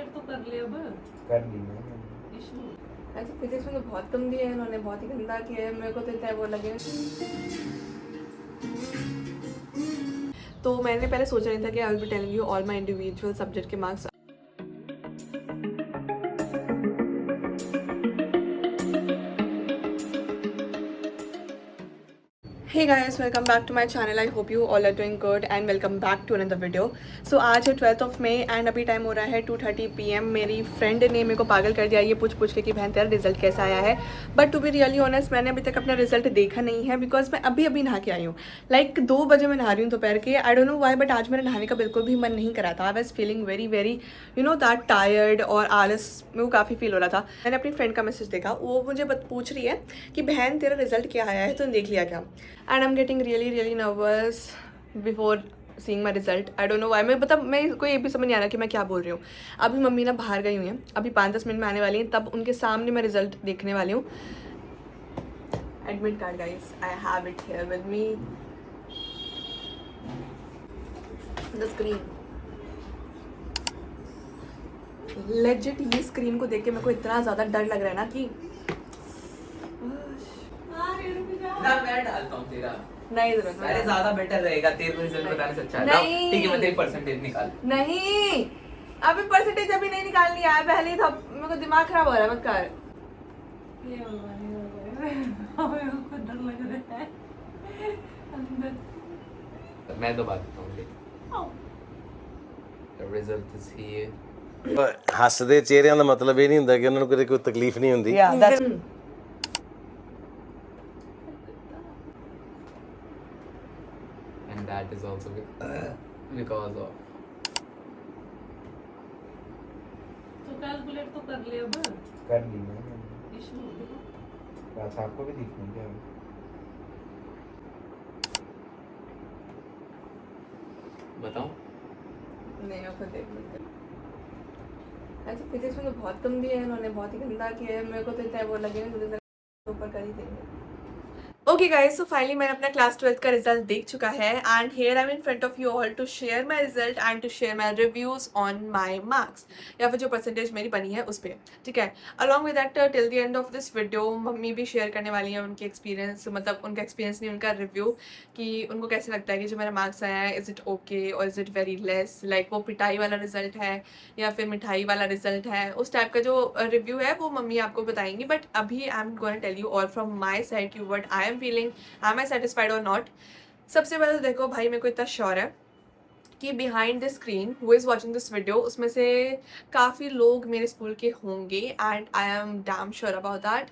तो कर ले अब। कर ली मैंने। ऐसे फिजिक्स में तो बहुत कम दिया है इन्होंने, बहुत ही गंदा किया है। मेरे को तो इतना वो लगे। तो मैंने पहले सोचा नहीं था कि I will be telling you all my individual subject के marks. Hey guys, welcome back to my channel. I hope you all are doing good and welcome back to another video. So आज है 12th of May and अभी time हो रहा है 2:30 PM। मेरी friend ने मेरे को पागल कर दिया ये पूछ के कि बहन तेरा रिजल्ट कैसा आया है। But to be really honest मैंने अभी तक अपना रिजल्ट देखा नहीं है बिकॉज मैं अभी नहा के आई हूँ। लाइक 2 बजे मैं नहा रही हूँ दोपहर के। आई डोंट नो वाई बट आज मेरे नहाने का बिल्कुल भी मन नहीं करा था। I was feeling very you know that tired और आलस मेरे को काफ़ी फील हो रहा था। मैंने अपनी फ्रेंड का मैसेज देखा, वो मुझे पूछ रही है कि बहन तेरा रिजल्ट क्या आया है, तूने देख लिया क्या। And I am getting really nervous before seeing my result. I don't know why। मैं कोई ये भी समझ नहीं आ रहा कि मैं क्या बोल रही हूँ। अभी मम्मी ना बाहर गई हुई हैं, अभी 5-10 मिनट में आने वाली हैं, तब उनके सामने मैं रिजल्ट देखने वाली हूँ। Admit card guys, I have it here with me, the screen. Legit ये स्क्रीन को देख के मेरे को इतना ज़्यादा डर लग रहा है ना कि मैं डालता हूँ तेरा। नहीं जरूरत। अरे ज्यादा बेटर रहेगा, तेरे को रिजल्ट बताने से अच्छा है। नहीं। ठीक है, मैं तेरी परसेंटेज निकाल। नहीं अभी परसेंटेज अभी नहीं निकालनी है, पहले ही था। मेरे को दिमाग खराब हो रहा है, मत कर। ये मेरे को डर लग रहा है अंदर। मैं तो बात करता हूँ। Result is here. ਹੱਸਦੇ ਚਿਹਰਿਆਂ ਦਾ ਮਤਲਬ ਇਹ ਨਹੀਂ ਹੁੰਦਾ ਕਿ ਉਹਨਾਂ ਨੂੰ ਕਦੇ ਕੋਈ ਤਕਲੀਫ ਨਹੀਂ ਹੁੰਦੀ। And that is also because of तो कैलकुलेट तो कर ले अब। कर ली मैंने। बस आपको भी दिखनी क्या बताओ। नहीं मैं खुद देख लूंगी। ऐसे फिजिक्स में तो बहुत कम दिया है इन्होंने, बहुत ही गंदा किया है। मेरे को तो इतना वो लगे ना ऊपर कर ही देंगे। ओके गाइज, सो फाइनली मैंने अपना क्लास 12th का रिजल्ट देख चुका है and here I am in front of you all to share my result and to share my reviews on my marks, या फिर जो परसेंटेज मेरी बनी है उस पर। ठीक है, along with that till the end of this video mummy भी शेयर करने वाली हैं उनके एक्सपीरियंस, मतलब उनका एक्सपीरियंस नहीं उनका रिव्यू, कि उनको कैसे लगता है कि जो मेरा मार्क्स आया है इज़ इट ओके और is it very less, like वो पिटाई वाला रिजल्ट है या फिर मिठाई वाला रिजल्ट है। उस टाइप का जो रिव्यू है वो मम्मी आपको बताएंगी। बट अभी I am gonna tell you all from my side you what I am feeling, am I satisfied or not। सबसे पहले तो देखो भाई, मेरे को इतना श्योर है कि behind the screen who is watching this video उसमें से काफ़ी लोग मेरे स्कूल के होंगे and I am damn sure about that.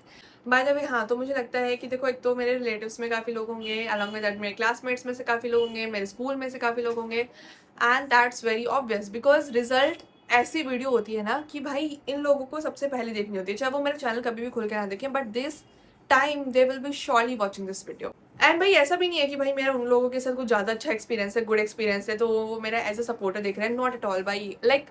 By the way हाँ, तो मुझे लगता है कि देखो एक तो मेरे रिलेटिव्स में काफ़ी लोग होंगे, अलॉन्ग विद दैट मेरे क्लासमेट्स में से काफ़ी लोग होंगे, मेरे स्कूल में से काफ़ी लोग होंगे and that's very obvious because result ऐसी वीडियो होती है ना कि भाई इन लोगों को सबसे पहले देखनी होती है, चाहे वो मेरा चैनल कभी भी खुल के ना देखें, but this time they will be surely watching this video. And भाई ऐसा भी नहीं है कि भाई मेरा उन लोगों के साथ कुछ ज़्यादा अच्छा एक्सपीरियंस है, गुड एक्सपीरियंस है, तो वो मेरा एज अ सपोर्टर देख रहे हैं, नॉट एट ऑल भाई। Like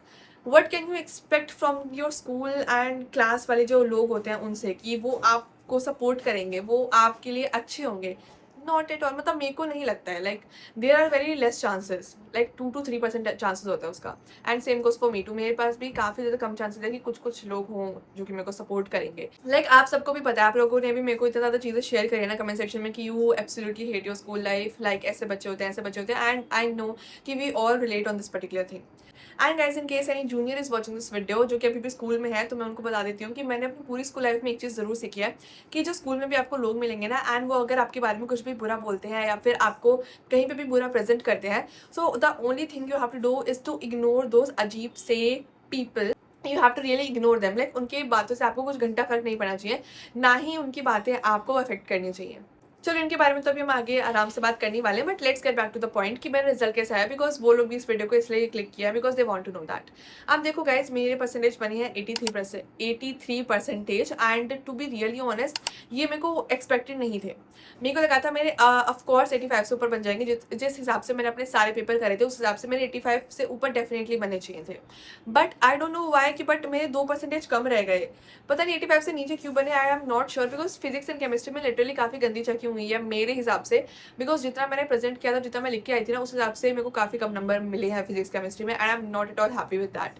what can you expect from your school and class वाले जो लोग होते हैं उनसे कि वो आपको सपोर्ट करेंगे, वो आपके लिए अच्छे होंगे, नॉट एट ऑल। मतलब मेरे को नहीं लगता है। Like there are very less chances, like 2 to 3% chances होता है उसका। And same goes for me too, मेरे पास भी काफ़ी ज़्यादा कम चांसेस है कि कुछ लोग हों जो कि मेरे को सपोर्ट करेंगे। लाइक आप सबको भी पता है, आप लोगों ने भी मेरे को इतना ज़्यादा चीज़ें शेयर करी है ना कमेंट सेक्शन में कि you absolutely hate your school life, like ऐसे बच्चे होते हैं ऐसे बच्चे होते हैं, एंड आई नो कि we all relate on this particular thing. And guys in case any junior is watching this video जो कि अभी भी स्कूल में है, तो मैं उनको बता देती हूँ कि मैंने अपनी पूरी स्कूल लाइफ में एक चीज़ ज़रूर सीखी है कि जो स्कूल में भी आपको लोग मिलेंगे ना एंड वो अगर आपके बारे में कुछ भी बुरा बोलते हैं या फिर आपको कहीं पे भी बुरा प्रेजेंट करते हैं, so the only thing you have to do is to ignore those अजीब से people. You have to really ignore them. Like उनकी बातों से आपको कुछ घंटा फर्क नहीं पड़ना चाहिए, ना ही उनकी बातें आपको अफेक्ट करनी चाहिए। चलो इनके बारे में तो अभी हम आगे आराम से बात करने वाले हैं, but let's get back to the point कि मेरा रिजल्ट कैसा है, बिकॉज वो लोग भी इस वीडियो को इसलिए क्लिक किया because they want to know that. अब देखो गाइज, मेरे परसेंटेज बनी है 83% and to be really honest ये मेरे को एक्सपेक्टेड नहीं थे। मेरे को लगा था मेरे ऑफकोर्स 85 से ऊपर बन जाएंगे, जिस हिसाब से मैंने अपने सारे पेपर करे थे उस हिसाब से मेरे 85 से ऊपर डेफिनेटली बनने चाहिए थे। But I don't know why कि बट मेरे 2% कम रह गए, पता नहीं 85 से नीचे क्यों बने, आई am not sure because physics and chemistry में लिटरली काफ़ी गंदी चेकिंग हुई है मेरे हिसाब से, बिकॉज जितना मैंने प्रेजेंट किया था, जितना मैं लिख के आई थी ना, उस हिसाब से मेरे को काफ़ी कम नंबर मिले हैं फिजिक्स केमिस्ट्री में and I am not at all happy with that.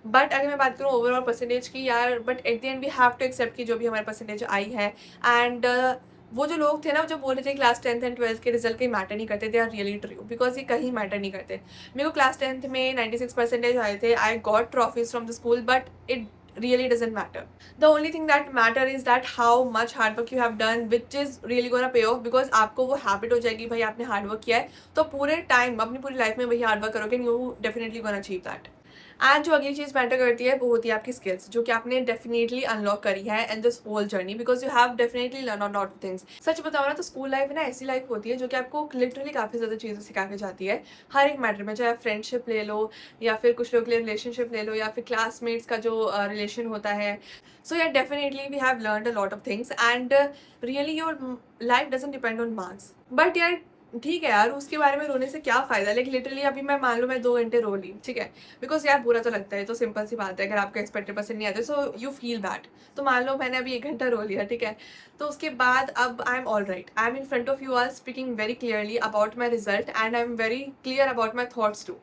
But अगर मैं बात करूँ ओवरऑल परसेंटेज की यार, but at the end we have to accept कि जो भी हमारे परसेंटेज आई है। एंड वो जो लोग थे ना जो बोल रहे थे क्लास 10th एंड 12th के रिजल्ट कहीं मैटर नहीं करते, they are really true, because ये कहीं मैटर नहीं करते। मेरे को क्लास 10th में 96 परसेंटेज आए थे, I got trophies from the school, but it really doesn't matter. The only thing that matter is that how much hard work you have done, which is really gonna pay off, because आपको वो habit हो जाएगी भाई आपने hard work किया है, तो पूरे टाइम अपनी पूरी लाइफ में वही हार्ड वर्क करोगे, you definitely gonna achieve that. And जो अगली चीज़ मैटर करती है वो होती है आपकी स्किल्स, जो कि आपने डेफिनेटली अनलॉक करी है in this whole journey, because you have definitely learn on lot of things. सच बताओ ना तो स्कूल लाइफ ना ऐसी लाइफ होती है जो कि आपको लिटरली काफ़ी ज़्यादा चीज़ें सिखा के जाती है हर एक मैटर में, चाहे आप फ्रेंडशिप ले लो या फिर कुछ लोग के लिए रिलेशनशिप ले लो या फिर क्लासमेट्स का जो रिलेशन होता है। सो यार definitely we have learned a lot of things and really your life doesn't depend on marks. But यार ठीक है यार, उसके बारे में रोने से क्या फ़ायदा। लाइक लिटरली अभी मैं मान लो मैं 2 घंटे रो ली, ठीक है, बिकॉज यार बुरा तो लगता है, तो सिंपल सी बात है, अगर आपका एक्सपेक्टेड परसेंट नहीं आते सो यू फील बैड। तो मान लो मैंने अभी 1 घंटा रो लिया, ठीक है, तो उसके बाद अब I am all right, I am in front of you are speaking very clearly about my result and I am very clear about my thoughts too,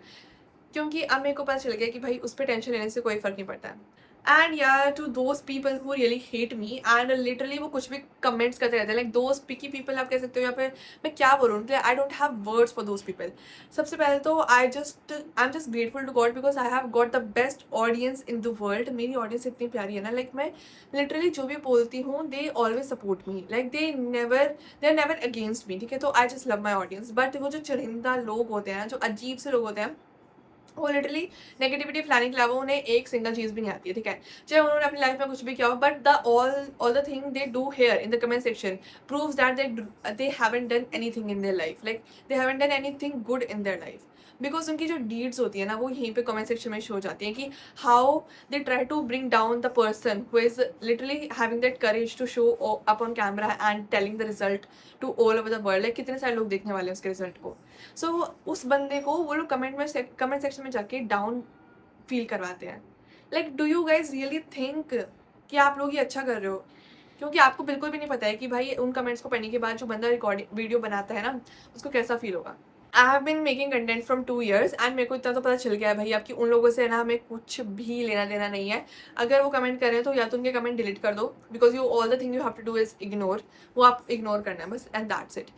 क्योंकि अब मेरे को पता चल गया कि भाई उस पर टेंशन लेने से कोई फ़र्क नहीं पड़ता है। एंड यार to those people who really hate me and literally वो कुछ भी कमेंट्स करते रहते हैं, लाइक दोज पिकी पीपल आप कह सकते हो, या फिर मैं क्या बोलूँ, I don't have words for those people. सबसे पहले तो I am just grateful to God because I have got the best audience in the world. मेरी ऑडियंस इतनी प्यारी है ना, लाइक मैं लिटरली जो भी बोलती हूँ they always support me, like they are never against me, ठीक है। तो I just love my audience. But वो जो चुनिंदा लोग होते हैं, जो अजीब से लोग होते हैं, वो लिटरली नेगेटिविटी फैलाने के अलावा उन्हें एक सिंगल चीज़ भी नहीं आती है, ठीक है, चाहे उन्होंने अपनी लाइफ में कुछ भी किया हो, but the all the thing they do here in the comment section proves that they haven't done anything in their life, like they haven't done anything good in their life, because उनकी जो deeds होती है ना वो यहीं पे comment section में show हो जाती हैं कि how they try to bring down the person who is literally having that courage to show up on camera and telling the result to all over the world, like कितने सारे लोग देखने वाले हैं उसके रिजल्ट को। सो उस बंदे को वो लोग कमेंट सेक्शन में जाके डाउन फील करवाते हैं। Like do you guys really think कि आप लोग ये अच्छा कर रहे हो, क्योंकि आपको बिल्कुल भी नहीं पता है कि भाई उन कमेंट्स को पढ़ने के बाद जो बंदा रिकॉर्डिंग वीडियो बनाता है ना उसको कैसा फील होगा। I have been making content from 2 years and मेरे को इतना तो पता चल गया है भाई आपकी उन लोगों से ना हमें कुछ भी लेना देना नहीं है। अगर वो कमेंट कर रहे हैं तो या तो उनके कमेंट डिलीट कर दो, because you all the thing you have to do is ignore, वो आप इग्नोर करना है बस, एंड दैट्स इट।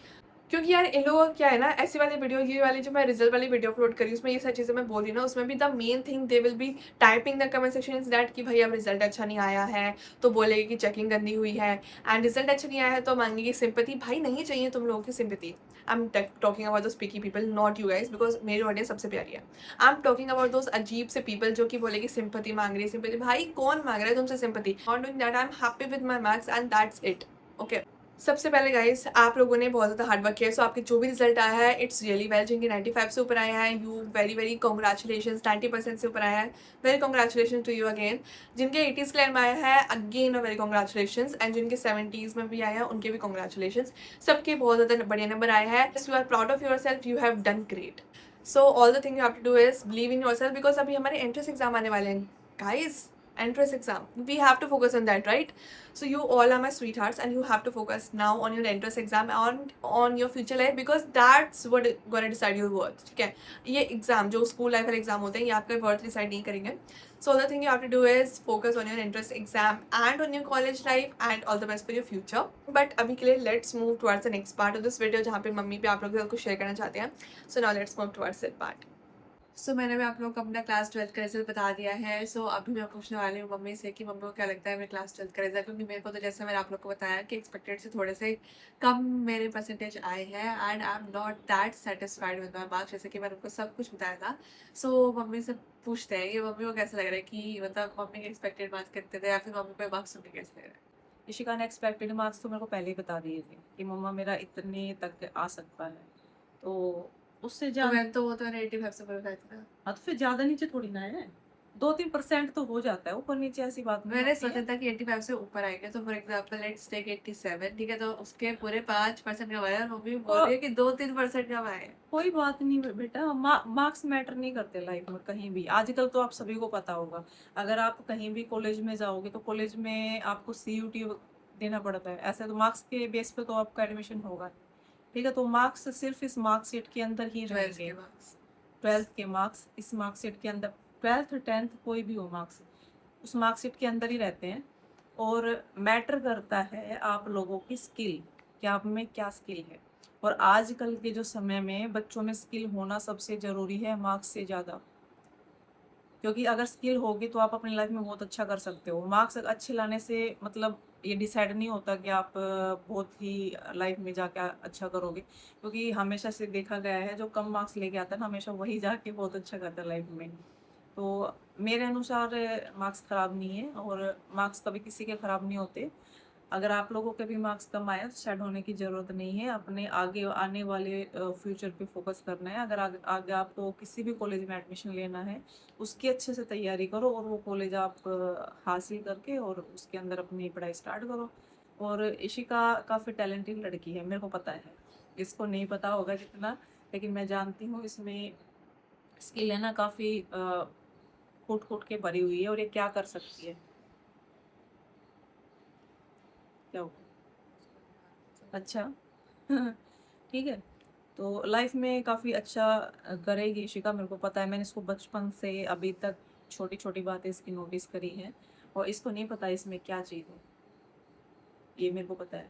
क्योंकि यार इन लोगों का क्या है ना, ऐसी वाली वीडियो, ये वाली जो मैं रिजल्ट वाली वीडियो अपलोड करी उसमें ये सारी चीज़ें मैं बोल रही हूँ ना, उसमें भी the main thing they will be typing the comment section is that कि भाई अब रिजल्ट अच्छा नहीं आया है तो बोलेगी कि चेकिंग गंदी हुई है, एंड रिजल्ट अच्छा नहीं आया है तो मांगेगी सिंपैथी। भाई नहीं चाहिए तुम लोगों की sympathy. I am talking about those picky people, not you guys, because मेरी ऑडियंस सबसे प्यारी है। I am talking about those अजीब से पीपल जो कि बोलेगी सिंपैथी मांग रही है, सिंपैथी। भाई कौन मांग रहा है तुमसे sympathy? Not doing that, I am happy with my marks and that's it, okay. सबसे पहले गाइस आप लोगों ने बहुत ज़्यादा हार्ड वर्क किया है, सो आपके जो भी रिजल्ट आया है इट्स रियली वेल। जिनके 95 से ऊपर आया है यू वेरी कॉन्ग्रेचुलेशन, 90% से ऊपर आया है very congratulation to you again. जिनके 80s क्लेम आया है अगेन वेरी कॉन्ग्रेचुलेशन, एंड जिनके 70s में भी आया है उनके भी कॉन्ग्रेचुलेशन। सबके बहुत ज़्यादा बढ़िया नंबर आया है। You are proud of yourself, you have done great. So all the thing you have to do is believe in yourself, because अभी हमारे एंट्रेंस एग्जाम आने वाले हैं guys, entrance exam, we have to focus on that, right? So you all are my sweethearts and you have to focus now on your entrance exam and on your future life, because that's what gonna decide your worth, ठीक है। ये exam जो school life वाले exam होते हैं ये आपका worth decide नहीं करेंगे। So the thing you have to do is focus on your entrance exam and on your college life and all the best for your future. But अभी के लिए let's move towards the next part of this video जहाँ पे mummy पे आप लोग के साथ कुछ शेयर करना चाहते हैं। So now let's move towards that part. सो मैंने भी आप लोगों को अपना क्लास 12th का रिजल्ट बता दिया है। सो अभी मैं पूछने वाली हूँ मम्मी से कि मम्मी को क्या लगता है मेरे क्लास 12th का रिजल्ट, क्योंकि मेरे को तो जैसे मैंने आप लोग को बताया कि एक्सपेक्टेड से थोड़े से कम मेरे परसेंटेज आए हैं and I am not that satisfied with my marks, जैसे कि मैंने उनको सब कुछ बताया था। सो मम्मी से पूछते हैं कि मम्मी को कैसा लग रहा है, कि मतलब मम्मी के एक्सपेक्टेड मार्क्स कितने थे या फिर मम्मी पे मार्क्स सुन के कैसे लग रहा है। इशिका ने एक्सपेक्टेड मार्क्स तो मेरे को पहले ही बता दिए थे कि मम्मा मेरा इतने तक आ सकता है, तो उससे तो ज़्यादा मैं तो वो तो 85 से ऊपर था। हाँ तो फिर ज़्यादा नीचे थोड़ी ना है, 2-3% तो हो जाता है, ऊपर नीचे ऐसी बात नहीं मैंने होती है। सोचा था कि 85 से ऊपर आएंगे, तो फॉर एग्जांपल लेट्स टेक 87, ठीक है, तो उसके पूरे 5% कम आया और मम्मी बोल रही है कि 2-3% कम आए। कोई बात नहीं बेटा, मार्क्स मैटर नहीं करते लाइफ में कहीं भी। आजकल तो आप सभी को पता होगा, अगर आप कहीं भी कॉलेज में जाओगे तो कॉलेज में आपको CUT देना पड़ता है। ऐसे तो मार्क्स के बेस पे तो आपका एडमिशन होगा, ठीक है। तो मार्क्स सिर्फ इस मार्कशीट के अंदर ही रहेंगे, 12th के मार्क्स इस मार्कशीट के अंदर 12th 10th कोई भी हो मार्क्स उस मार्कशीट के अंदर ही रहते हैं। और मैटर करता है आप लोगों की स्किल, कि आप में क्या स्किल है। और आजकल के जो समय में बच्चों में स्किल होना सबसे ज़रूरी है मार्क्स से ज़्यादा, क्योंकि अगर स्किल होगी तो आप अपनी लाइफ में बहुत अच्छा कर सकते हो। मार्क्स अच्छे लाने से मतलब ये डिसाइड नहीं होता कि आप बहुत ही लाइफ में जाके अच्छा करोगे, क्योंकि हमेशा से देखा गया है जो कम मार्क्स लेके आता है ना हमेशा वही जाके बहुत अच्छा करता है लाइफ में। तो मेरे अनुसार मार्क्स ख़राब नहीं है और मार्क्स कभी किसी के ख़राब नहीं होते। अगर आप लोगों के भी मार्क्स कम आए तो सैड होने की ज़रूरत नहीं है। अपने आगे आने वाले फ्यूचर पे फोकस करना है। अगर आगे आपको किसी भी कॉलेज में एडमिशन लेना है उसकी अच्छे से तैयारी करो और वो कॉलेज आप हासिल करके और उसके अंदर अपनी पढ़ाई स्टार्ट करो। और इशिका काफ़ी टैलेंटेड लड़की है, मेरे को पता है। इसको नहीं पता होगा जितना, लेकिन मैं जानती हूँ इसमें स्किल है ना काफ़ी कूट कूट के भरी हुई है और ये क्या कर सकती है। क्या हो अच्छा ठीक है। तो लाइफ में काफ़ी अच्छा करेगी इशिका, मेरे को पता है। मैंने इसको बचपन से अभी तक छोटी छोटी बातें इसकी नोटिस करी हैं और इसको नहीं पता इसमें क्या चीज़ है, ये मेरे को पता है।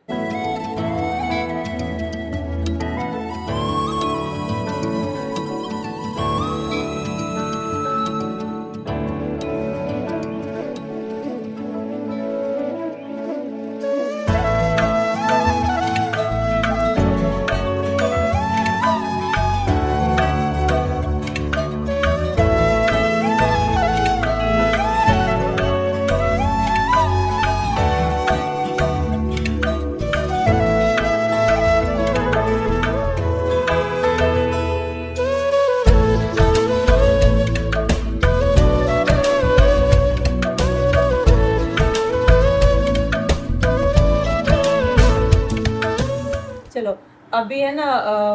चलो अभी है ना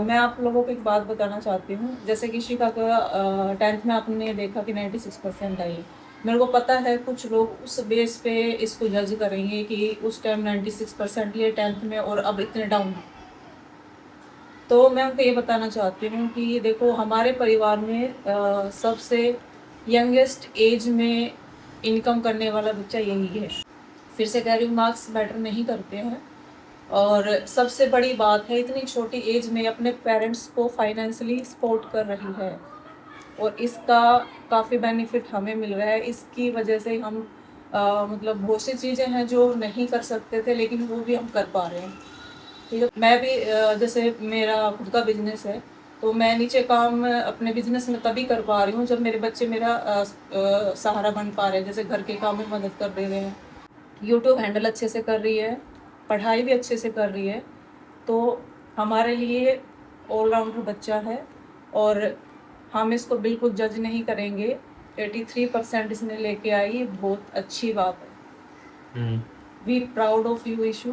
मैं आप लोगों को एक बात बताना चाहती हूँ। जैसे कि शिखा का 10th में आपने देखा कि 96% आई। मेरे को पता है कुछ लोग उस बेस पे इसको जज करेंगे कि उस टाइम 96% लिए 10th में और अब इतने डाउन। तो मैं उनको ये बताना चाहती हूँ कि देखो हमारे परिवार में सबसे यंगेस्ट एज में इनकम करने वाला बच्चा यही है। फिर से कह रही हूँ मार्क्स मैटर नहीं करते हैं। और सबसे बड़ी बात है इतनी छोटी एज में अपने पेरेंट्स को फाइनेंशियली सपोर्ट कर रही है और इसका काफ़ी बेनिफिट हमें मिल रहा है। इसकी वजह से हम मतलब बहुत सी चीज़ें हैं जो नहीं कर सकते थे लेकिन वो भी हम कर पा रहे हैं। ठीक है, मैं भी जैसे मेरा खुद का बिजनेस है तो मैं नीचे काम अपने बिजनेस में तभी कर पा रही हूँ जब मेरे बच्चे मेरा सहारा बन पा रहे हैं। जैसे घर के काम में मदद कर दे रहे हैं, यूट्यूब हैंडल अच्छे से कर रही है, पढ़ाई भी अच्छे से कर रही है। तो हमारे लिए ऑलराउंडर बच्चा है और हम इसको बिल्कुल जज नहीं करेंगे। 83% इसने लेके आई, बहुत अच्छी बात है। We proud of you Ishu,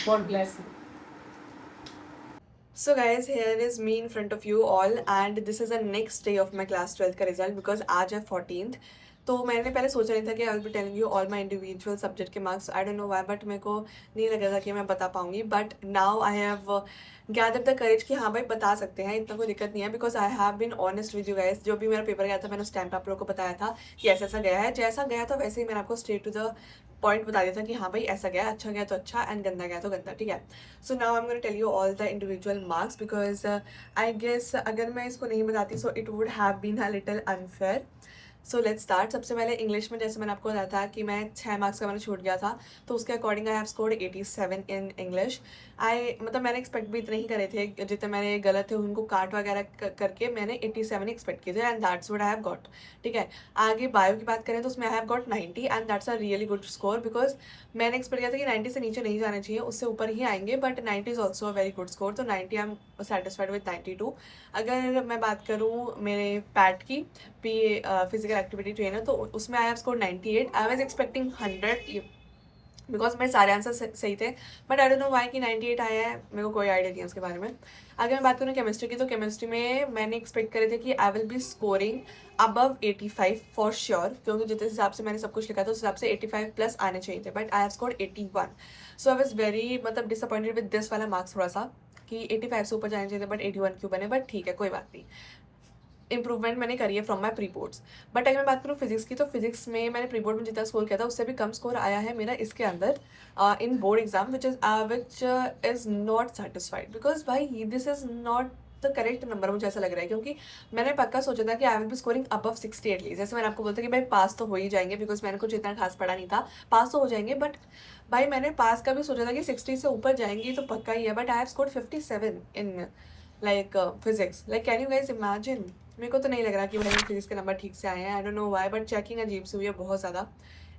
god bless you. So guys, here is me in front of you all and this is the next day of my class 12th का result because आज है 14th। तो मैंने पहले सोचा नहीं था कि I will be telling you all my individual subject के marks. I don't know why but मेरे को नहीं लगा था कि मैं बता पाऊंगी। But now I have gather the courage कि हाँ भाई बता सकते हैं, इतना कोई दिक्कत नहीं है। Because I have been honest with you guys. जो भी मेरा पेपर गया था मैंने उस टाइम पे आप लोगों को बताया था कि ऐसा ऐसा गया है। जैसा गया था वैसे ही मैंने आपको स्ट्रेट टू द पॉइंट बता दिया था कि हाँ भाई ऐसा गया, अच्छा गया तो अच्छा एंड गंदा गया तो गंदा। ठीक है, so now I am gonna tell you all the individual marks because I guess अगर मैं इसको नहीं बताती so it would have been a little unfair. So let's start. सबसे पहले इंग्लिश में जैसे मैंने आपको बताया था कि मैं 6 मार्क्स का मैंने छूट गया था तो उसके according I have scored 87 in English. मतलब मैंने एक्सपेक्ट भी इतने ही करे थे, जितने मैंने गलत थे उनको काट वगैरह करके मैंने 87 एक्सपेक्ट किए थे and that's what I have got. ठीक है, आगे बायो की बात करें तो उसमें आई have got 90 and that's a really good score because मैंने एक्सपेक्ट किया था कि 90 से नीचे नहीं जाने चाहिए, उससे ऊपर ही आएंगे but 90 is also a very good score. तो 90 आई एम सेटिस्फाइड विद 92। अगर मैं बात करूँ मेरे पैट की पी फिजिकल एक्टिविटी ट्रेनर तो उसमें I have score 98। I was expecting 100 because मेरे सारे आंसर सही थे but I don't know why कि 98 आया है, मेरे को कोई आइडिया नहीं है उसके बारे में। अगर मैं बात करूँ केमिस्ट्री की तो केमिस्ट्री में मैंने एक्सपेक्ट करे थे कि I will B scoring above 85 for sure, क्योंकि जिस हिसाब से मैंने सब कुछ लिखा था उस हिसाब से 85 प्लस आने चाहिए थे but I have scored 81। So I was very मतलब डिसअपॉइंटेड विद दिस वाला मार्क्स थोड़ा सा कि 85 से ऊपर जाने चाहिए थे बट 81 क्यों बने, बट ठीक है कोई बात नहीं। इंप्रूवमेंट मैंने करी है from my pre boards. But अगर मैं बात करूँ फिजिक्स की, तो फिजिक्स में मैंने प्री बोर्ड में जितना स्कोर किया था उससे भी कम स्कोर आया है मेरा इसके अंदर in board exam, which is not satisfied, because भाई this is not the correct number, मुझे ऐसा लग रहा है। क्योंकि मैंने पक्का सोचा था कि I will B scoring above 60 at least. जैसे मैंने आपको बोला था कि भाई पास तो हो ही जाएंगे, बिकॉज मैंने कुछ इतना खास पढ़ा नहीं था, पास तो हो जाएंगे। बट भाई मैंने पास का भी सोचा था कि 60 से ऊपर जाएंगी तो पक्का ही है। But I have scored 57 in like physics. Like can you guys imagine? मेरे को तो नहीं लग रहा कि भाई फिजिक्स के नंबर ठीक से आए हैं। आई don't know why, but checking अजीब से हुई है बहुत ज़्यादा।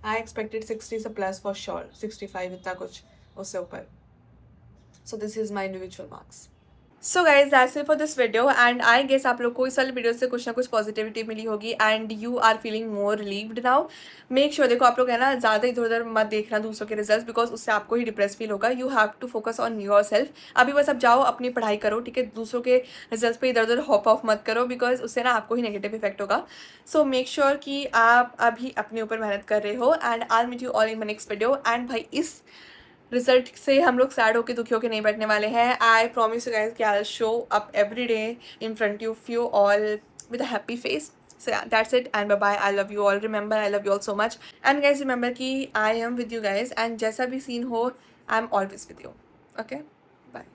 आई एक्सपेक्टेड 60 से प्लस फॉर श्योर, 65 इतना कुछ उससे ऊपर। So this is my individual marks. So guys that's it for this video, and I guess आप लोग को इस वाली वीडियो से कुछ ना कुछ पॉजिटिविटी मिली होगी and you are feeling more relieved now. Make sure, देखो आप लोग है ना ज़्यादा इधर उधर मत देखना दूसरों के रिजल्ट, बिकॉज उससे आपको ही डिप्रेस फील होगा। You have to focus on your self. अभी बस आप जाओ अपनी पढ़ाई करो, ठीक है? दूसरों के रिजल्ट पे इधर उधर हॉप ऑफ मत करो, बिकॉज उससे ना आपको ही नेगेटिव इफेक्ट होगा। सो मेक श्योर कि आप अभी अपने ऊपर मेहनत कर रहे हो, and I meet you all in my next video. And भाई इस रिजल्ट से हम लोग सैड होकर दुखी होकर नहीं बैठने वाले हैं। आई प्रॉमिस यू गाइस कि I will show up every day in front of you all with a happy face. So yeah, that's it and bye bye. I love you all. Remember, I love you all so much. And guys, remember कि I am with you guys, and जैसा भी scene हो, I am always with you. Okay? Bye.